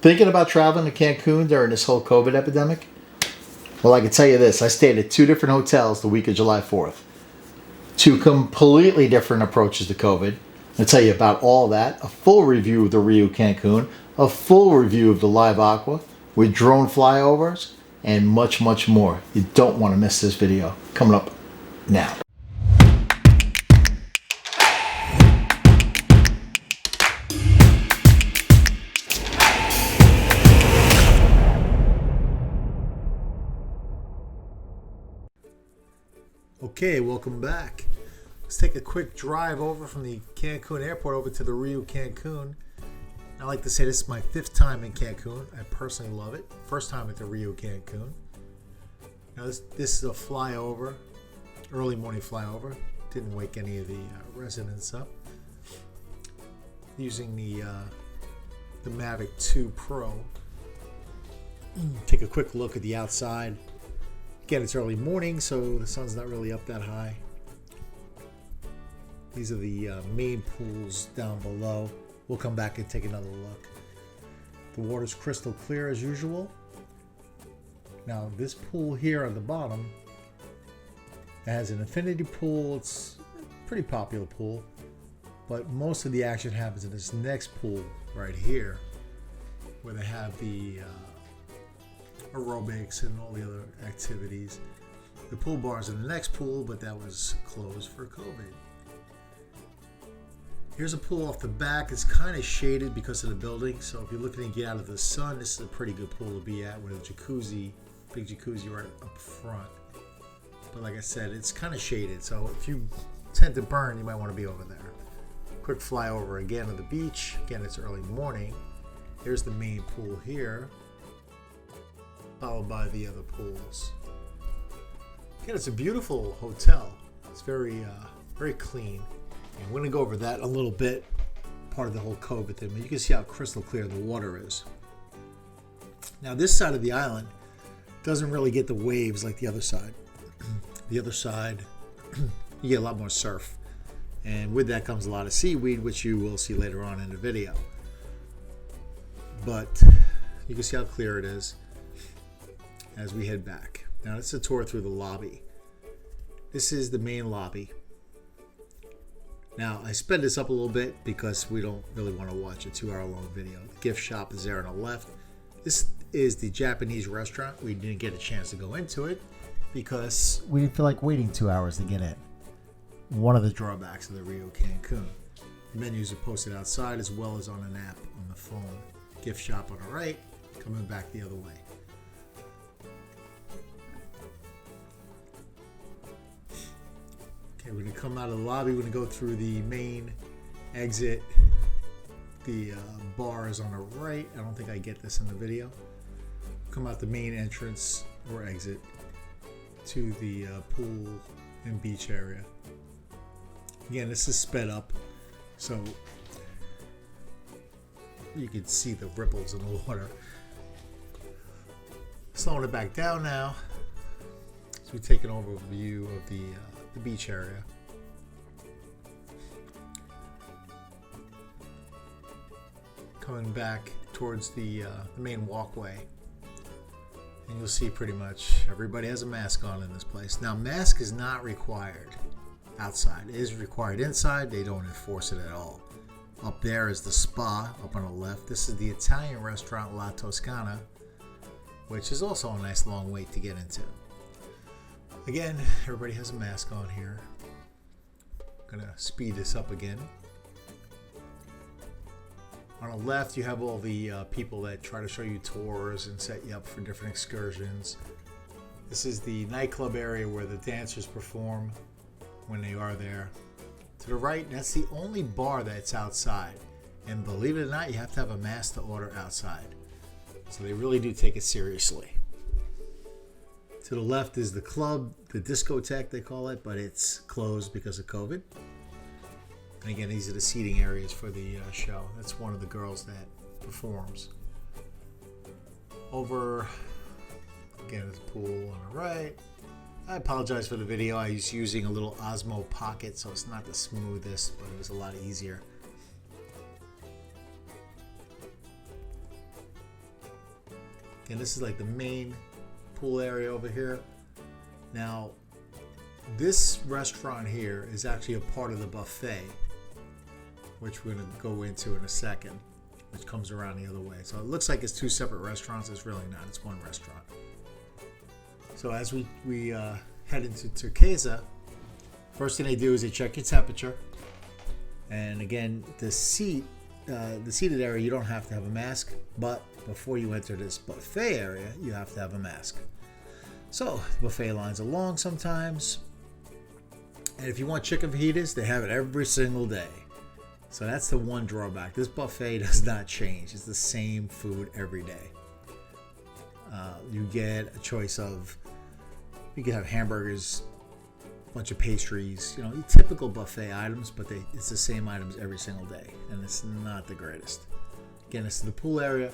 Thinking about traveling to Cancun during this whole COVID epidemic? Well, I can tell you this. I stayed at 2 different hotels the week of July 4th. 2 completely different approaches to COVID. I'll tell you about all that. A full review of the Riu Cancun. A full review of the live Aqua with drone flyovers. And much, much more. You don't want to miss this video. Coming up now. Okay, welcome back. Let's take a quick drive over from the Cancun airport over to the Riu Cancun. I like to say this is my 5th time in Cancun. I personally love it. First time at the Riu Cancun. Now this is a flyover, early morning flyover. Didn't wake any of the residents up. Using the Mavic 2 Pro. Take a quick look at the outside. Again, it's early morning, so the sun's not really up that high. These are the main pools down below. We'll come back and take another look. The water's crystal clear as usual. Now, this pool here on the bottom has an infinity pool. It's a pretty popular pool, but most of the action happens in this next pool right here, where they have the aerobics and all the other activities. The pool bars in the next pool, but that was closed for COVID. Here's a pool off the back. It's kind of shaded because of the building, so if you're looking to get out of the sun, this is a pretty good pool to be at with a jacuzzi, big jacuzzi right up front. But like I said, it's kind of shaded, so if you tend to burn, you might want to be over there. Quick flyover again of the beach. Again, it's early morning. Here's the main pool here, followed by the other pools. Again, it's a beautiful hotel. It's very clean. And we're going to go over that a little bit, part of the whole COVID thing. But you can see how crystal clear the water is. Now, this side of the island doesn't really get the waves like the other side. The other side, you get a lot more surf. And with that comes a lot of seaweed, which you will see later on in the video. But you can see how clear it is as we head back. Now, it's a tour through the lobby. This is the main lobby. Now, I sped this up a little bit because we don't really want to watch a 2-hour-long video. The gift shop is there on the left. This is the Japanese restaurant. We didn't get a chance to go into it because we didn't feel like waiting 2 hours to get in. One of the drawbacks of the Riu Cancun. The menus are posted outside as well as on an app on the phone. Gift shop on the right, coming back the other way. Okay, we're going to come out of the lobby. We're going to go through the main exit. The bar is on the right. I don't think I get this in the video. Come out the main entrance or exit to the pool and beach area. Again, this is sped up, so you can see the ripples in the water. Slowing it back down now. So we take an overview of the beach area. Coming back towards the main walkway, and you'll see pretty much everybody has a mask on in this place. Now, mask is not required outside. It is required inside. They don't enforce it at all. Up there is the spa up on the left. This is the Italian restaurant La Toscana, which is also a nice long wait to get into. Again, everybody has a mask on here. I'm gonna speed this up again. On the left, you have all the people that try to show you tours and set you up for different excursions. This is the nightclub area where the dancers perform when they are there. To the right, that's the only bar that's outside. And believe it or not, you have to have a mask to order outside. So they really do take it seriously. To the left is the club, the discotheque they call it, but it's closed because of COVID. And again, these are the seating areas for the show. That's one of the girls that performs. Over, again, there's a pool on the right. I apologize for the video. I was using a little Osmo Pocket, so it's not the smoothest, but it was a lot easier. And this is like the main pool area over here. Now, this restaurant here is actually a part of the buffet, which we're going to go into in a second, which comes around the other way. So it looks like it's two separate restaurants. It's really not. It's one restaurant. So as we head into Turquesa, first thing they do is they check your temperature. And again, the seated area, you don't have to have a mask, but before you enter this buffet area, you have to have a mask. So the buffet lines are long sometimes. And if you want chicken fajitas, they have it every single day. So that's the one drawback. This buffet does not change. It's the same food every day. You get a choice of, you can have hamburgers, a bunch of pastries, typical buffet items, but it's the same items every single day. And it's not the greatest. Again, this is the pool area.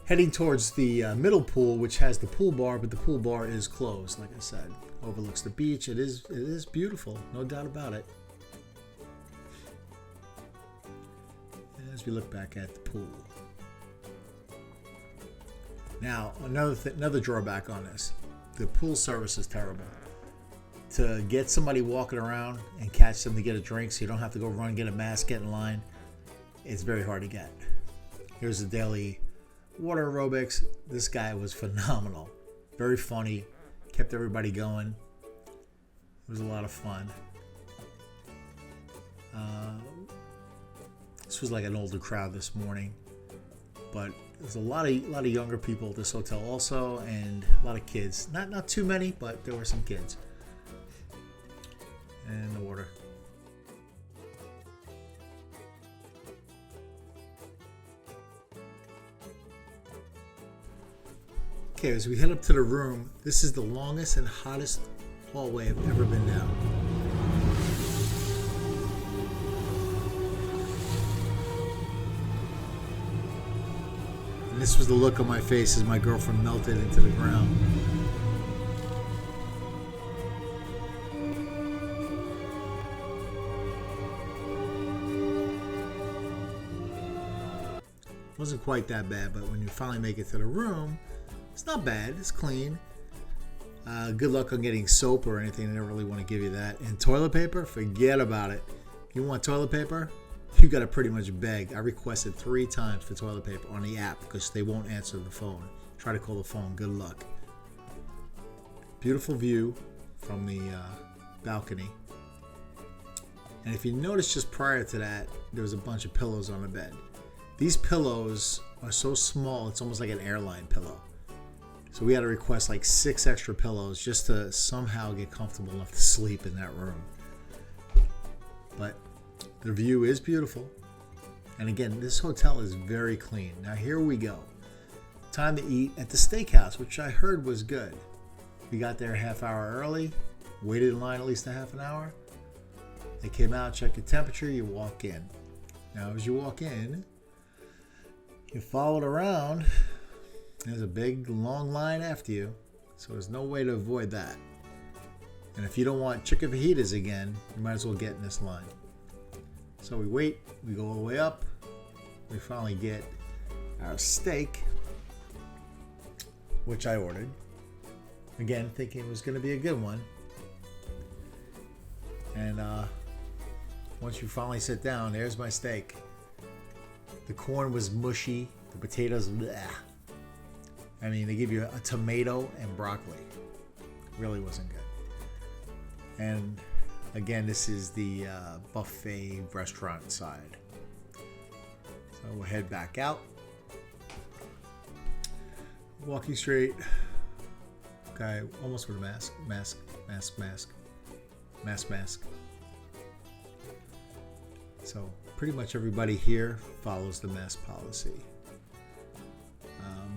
Heading towards the middle pool, which has the pool bar, but the pool bar is closed, like I said. Overlooks the beach. It is beautiful, no doubt about it. And as we look back at the pool. Now, another drawback on this. The pool service is terrible. To get somebody walking around and catch them to get a drink so you don't have to go run, get a mask, get in line, it's very hard to get. Here's the daily water aerobics. This guy was phenomenal. Very funny. Kept everybody going. It was a lot of fun. This was like an older crowd this morning, but there's a lot of younger people at this hotel also, and a lot of kids. Not too many, but there were some kids. And the water. Okay, as we head up to the room, this is the longest and hottest hallway I've ever been down. And this was the look on my face as my girlfriend melted into the ground. Wasn't quite that bad, but when you finally make it to the room, it's not bad. It's clean. Good luck on getting soap or anything. They don't really want to give you that. And toilet paper, forget about it. You want toilet paper? You got to pretty much beg. I requested 3 times for toilet paper on the app because they won't answer the phone. Try to call the phone. Good luck. Beautiful view from the balcony. And if you notice, just prior to that, there was a bunch of pillows on the bed. These pillows are so small, it's almost like an airline pillow. So we had to request like 6 extra pillows just to somehow get comfortable enough to sleep in that room. But the view is beautiful. And again, this hotel is very clean. Now here we go. Time to eat at the steakhouse, which I heard was good. We got there a half hour early, waited in line at least a half an hour. They came out, check your temperature, you walk in. Now as you walk in, you follow it around. There's a big long line after you, so there's no way to avoid that. And if you don't want chicken fajitas again, you might as well get in this line. So we wait, we go all the way up, we finally get our steak, which I ordered. Again, thinking it was going to be a good one. And once you finally sit down, there's my steak. The corn was mushy, the potatoes, bleh. I mean, they give you a tomato and broccoli. Really wasn't good. And again, this is the buffet restaurant side. So we'll head back out. Walking straight. Guy almost with a mask. So pretty much everybody here follows the mask policy.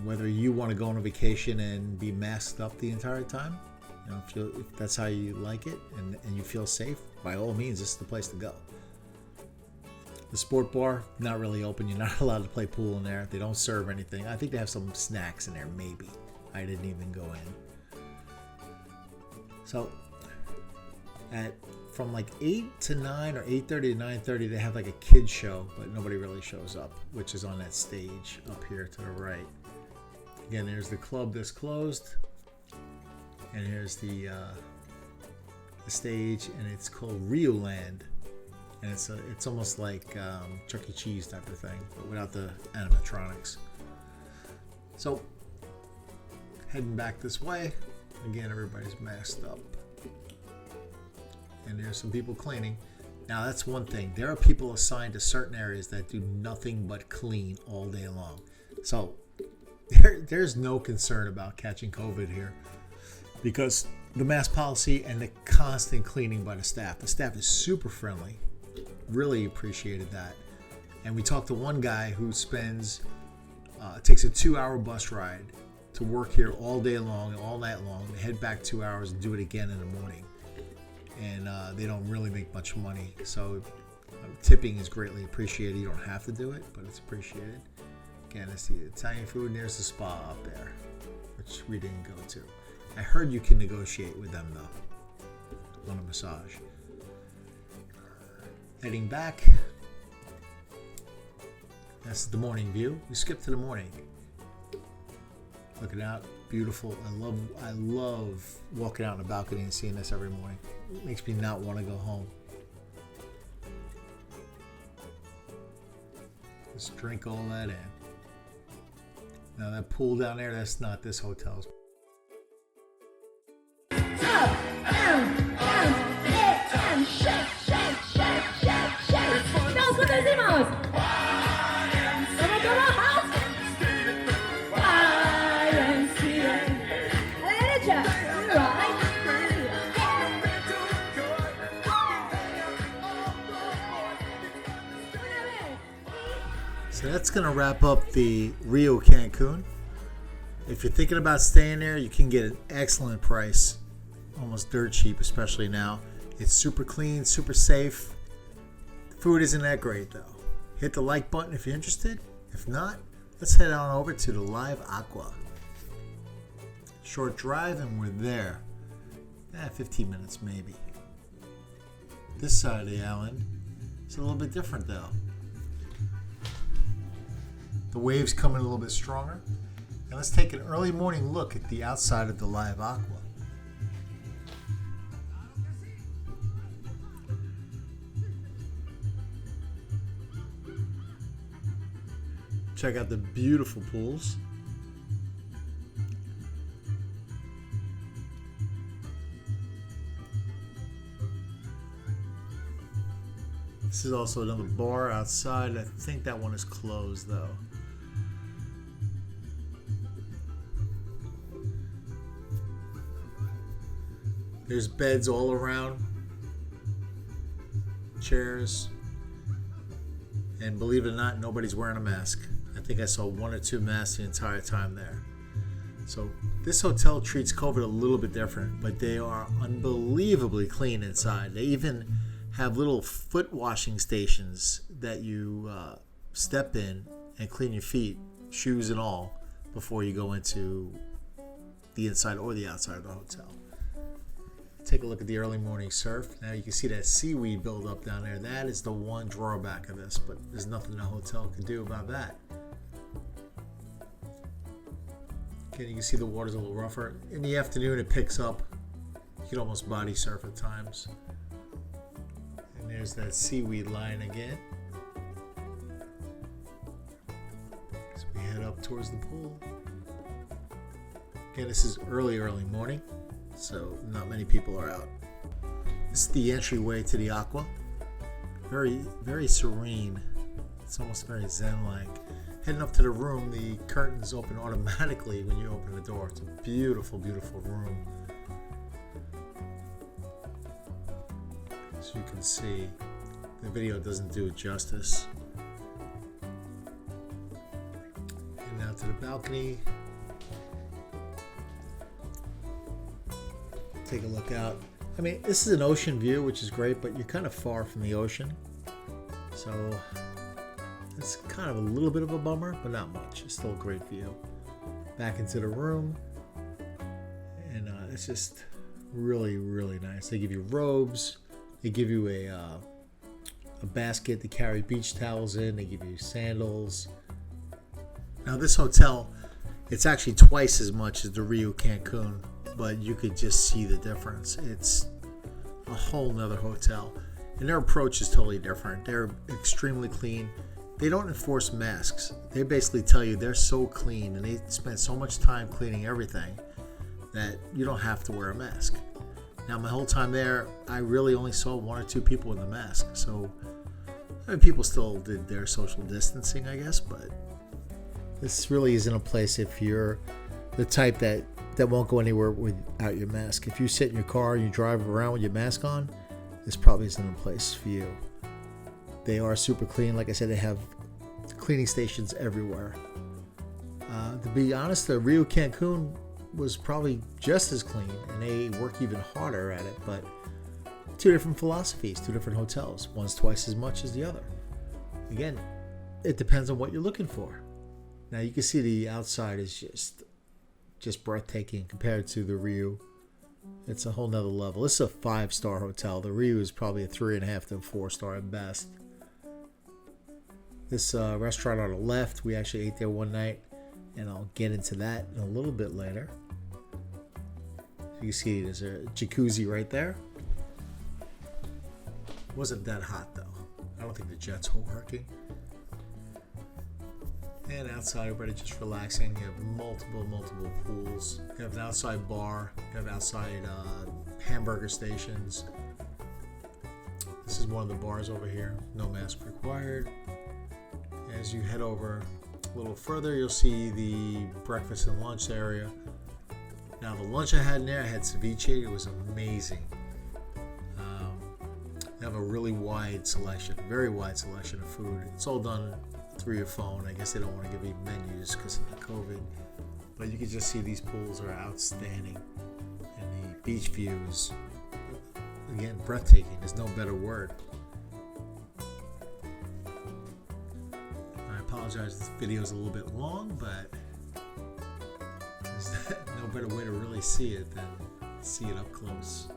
Whether you want to go on a vacation and be masked up the entire time, if that's how you like it and you feel safe, by all means, this is the place to go. The sport bar, not really open. You're not allowed to play pool in there. They don't serve anything. I think they have some snacks in there, maybe. I didn't even go in. So, from like 8 to 9 or 8:30 to 9:30, they have like a kid show, but nobody really shows up, which is on that stage up here to the right. Again, there's the club that's closed, and here's the stage, and it's called Rio Land, and it's almost like Chuck E. Cheese type of thing, but without the animatronics. So heading back this way, again everybody's masked up, and there's some people cleaning. Now that's one thing. There are people assigned to certain areas that do nothing but clean all day long. So there's no concern about catching COVID here because the mask policy and the constant cleaning by the staff. The staff is super friendly. Really appreciated that. And we talked to one guy who takes a 2-hour bus ride to work here all day long, all night long, head back 2 hours and do it again in the morning. And they don't really make much money, so tipping is greatly appreciated. You don't have to do it, but it's appreciated. Again, it's the Italian food, and there's the spa up there, which we didn't go to. I heard you can negotiate with them though on a massage. Heading back, that's the morning view. We skipped to the morning. Looking out, beautiful. I love walking out on the balcony and seeing this every morning. It makes me not want to go home. Just drink all that in. Now that pool down there, that's not this hotel's. So that's going to wrap up the Riu Cancun. If you're thinking about staying there, you can get an excellent price, almost dirt cheap, especially now. It's super clean, super safe. The food isn't that great though. Hit the like button if you're interested. If not, let's head on over to the Live Aqua. Short drive and we're there. 15 minutes maybe. This side of the island is a little bit different though. The waves coming a little bit stronger. And let's take an early morning look at the outside of the Live Aqua. Check out the beautiful pools. This is also another bar outside. I think that one is closed though. There's beds all around, chairs, and believe it or not, nobody's wearing a mask. I think I saw 1 or 2 masks the entire time there. So this hotel treats COVID a little bit different, but they are unbelievably clean inside. They even have little foot washing stations that you step in and clean your feet, shoes and all, before you go into the inside or the outside of the hotel. Take a look at the early morning surf. Now you can see that seaweed build up down there. That is the one drawback of this, but there's nothing the hotel can do about that. Okay, you can see the water's a little rougher. In the afternoon it picks up. You can almost body surf at times. And there's that seaweed line again. So we head up towards the pool. Again, this is early morning, so not many people are out. This is the entryway to the Aqua. Very, very serene. It's almost very zen-like. Heading up to the room, the curtains open automatically when you open the door. It's a beautiful, beautiful room. As you can see, the video doesn't do it justice. And now to the balcony. Take a look out. I mean, this is an ocean view, which is great, but you're kind of far from the ocean. So it's kind of a little bit of a bummer, but not much. It's still a great view. Back into the room. And it's just really, really nice. They give you robes. They give you a basket to carry beach towels in. They give you sandals. Now this hotel It's actually twice as much as the Riu Cancun, but you could just see the difference. It's a whole nother hotel. And their approach is totally different. They're extremely clean. They don't enforce masks. They basically tell you they're so clean and they spend so much time cleaning everything that you don't have to wear a mask. Now, my whole time there, I really only saw 1 or 2 people in the mask. So, I mean, people still did their social distancing, I guess, but this really isn't a place if you're the type that won't go anywhere without your mask. If you sit in your car and you drive around with your mask on, this probably isn't a place for you. They are super clean. Like I said, they have cleaning stations everywhere. To be honest, the Riu Cancun was probably just as clean, and they work even harder at it, but 2 different philosophies, 2 different hotels. One's twice as much as the other. Again, it depends on what you're looking for. Now, you can see the outside is just breathtaking compared to the Riu. It's a whole nother level. This is a 5-star hotel. The Riu is probably a 3.5 to 4-star at best. This restaurant on the left, we actually ate there one night, and I'll get into that in a little bit later. You can see there's a jacuzzi right there. Wasn't that hot though. I don't think the jets were working. And outside, everybody just relaxing. You have multiple pools. You have an outside bar. You have outside hamburger stations. This is one of the bars over here. No mask required. As you head over a little further, you'll see the breakfast and lunch area. Now, the lunch I had in there, I had ceviche. It was amazing. They have a really wide selection, very wide selection of food. It's all done through your phone. I guess they don't want to give you menus because of the COVID. But you can just see these pools are outstanding. And the beach views, again, breathtaking. There's no better word. I apologize, this video is a little bit long, but there's no better way to really see it than see it up close.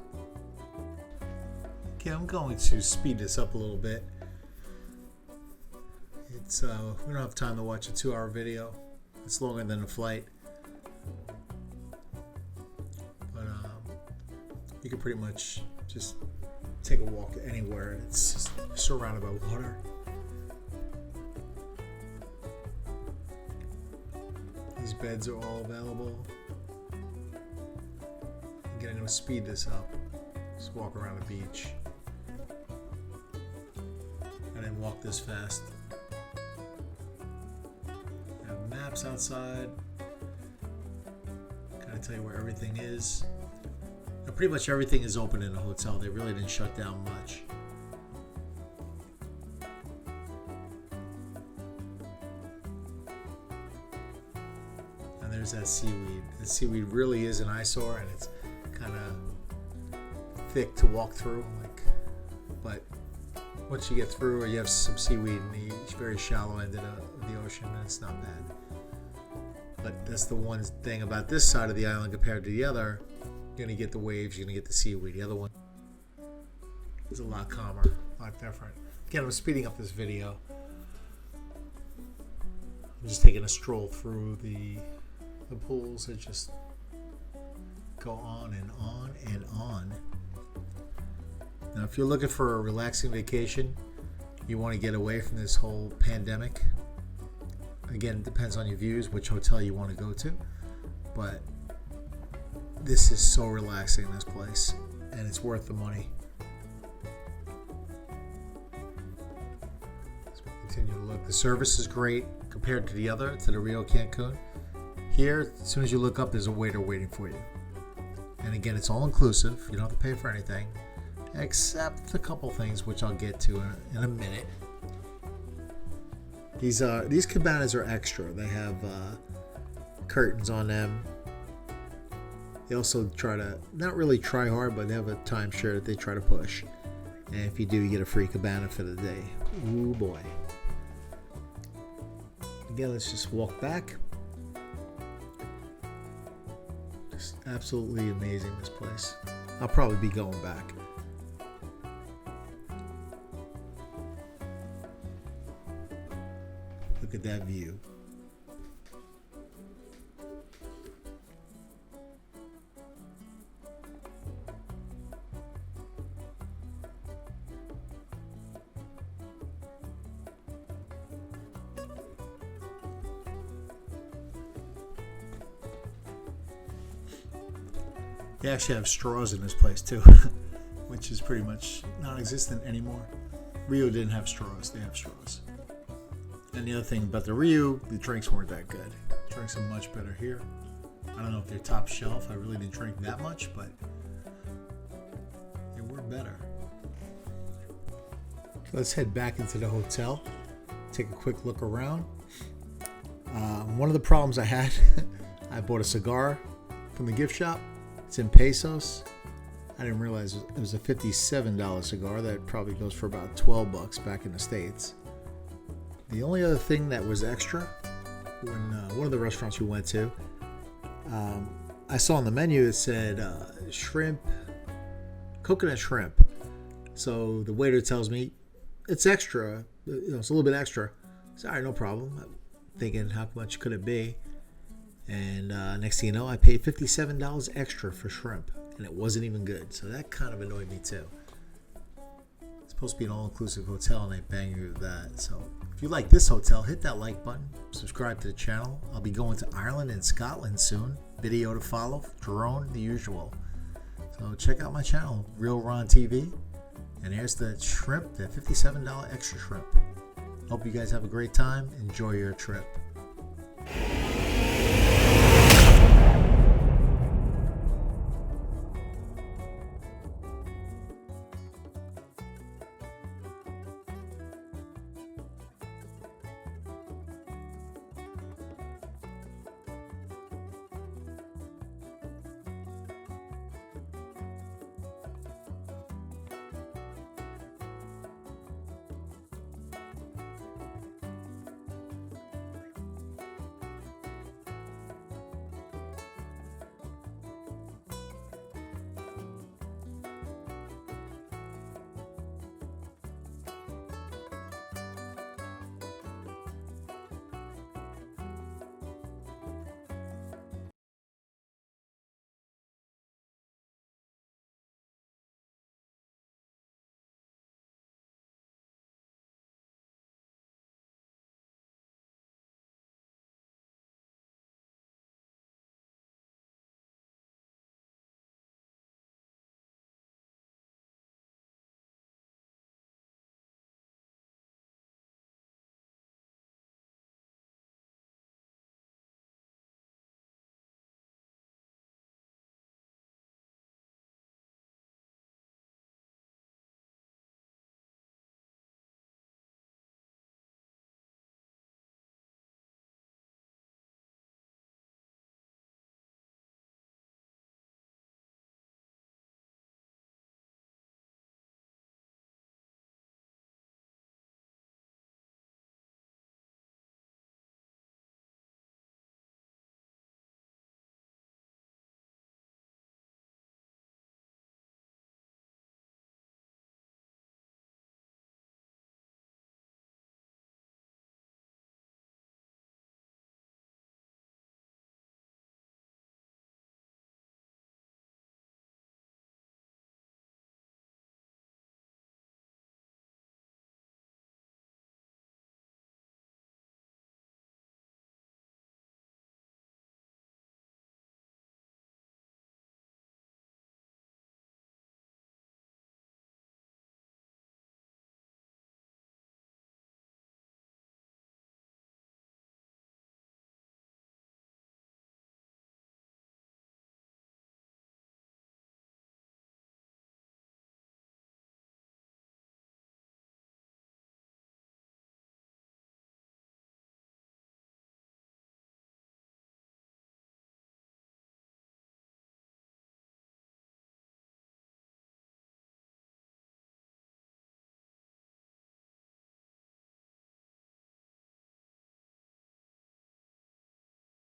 Okay, I'm going to speed this up a little bit. It's we don't have time to watch a 2-hour video. It's longer than a flight, but you can pretty much just take a walk anywhere. It's just surrounded by water. These beds are all available. Again, I'm going to speed this up. Just walk around the beach. I didn't walk this fast. I have maps outside. Kind of tell you where everything is. Now, pretty much everything is open in the hotel. They really didn't shut down much. And there's that seaweed. The seaweed really is an eyesore, and it's kind of thick to walk through. But once you get through, or you have some seaweed in the very shallow end of the ocean, and it's not bad. But that's the one thing about this side of the island compared to the other. You're going to get the waves, you're going to get the seaweed. The other one is a lot calmer, a lot different. Again, I'm speeding up this video. I'm just taking a stroll through the pools that just go on and on and on. Now, if you're looking for a relaxing vacation, you want to get away from this whole pandemic. Again, it depends on your views, which hotel you want to go to. But this is so relaxing, this place, and it's worth the money. So we'll continue to look. The service is great compared to the Riu Cancun. Here, as soon as you look up, there's a waiter waiting for you. And again, it's all inclusive. You don't have to pay for anything, except a couple things which I'll get to in a minute. These cabanas are extra. They have curtains on them. They also try to, not really try hard, but they have a timeshare that they try to push. And if you do, you get a free cabana for the day. Ooh boy. Again, let's just walk back. Just absolutely amazing, this place. I'll probably be going back. Look at that view. They actually have straws in this place too, which is pretty much non-existent anymore. Rio didn't have straws. They have straws. And the other thing about the Riu, the drinks weren't that good. The drinks are much better here. I don't know if they're top shelf. I really didn't drink that much, but they were better. So let's head back into the hotel. Take a quick look around. One of the problems I had, I bought a cigar from the gift shop. It's in pesos. I didn't realize it was a $57 cigar. That probably goes for about $12 back in the States. The only other thing that was extra, when one of the restaurants we went to, I saw on the menu it said shrimp, coconut shrimp. So the waiter tells me it's extra, it's a little bit extra. Sorry, no problem. I'm thinking, how much could it be? And next thing you know, I paid $57 extra for shrimp, and it wasn't even good. So that kind of annoyed me too. It's supposed to be an all-inclusive hotel, and they bang you with that. So if you like this hotel, hit that like button, subscribe to the channel. I'll be going to Ireland and Scotland soon. Video to follow, drone, the usual. So check out my channel, Real Ron TV. And here's the shrimp, that $57 extra shrimp. Hope you guys have a great time. Enjoy your trip.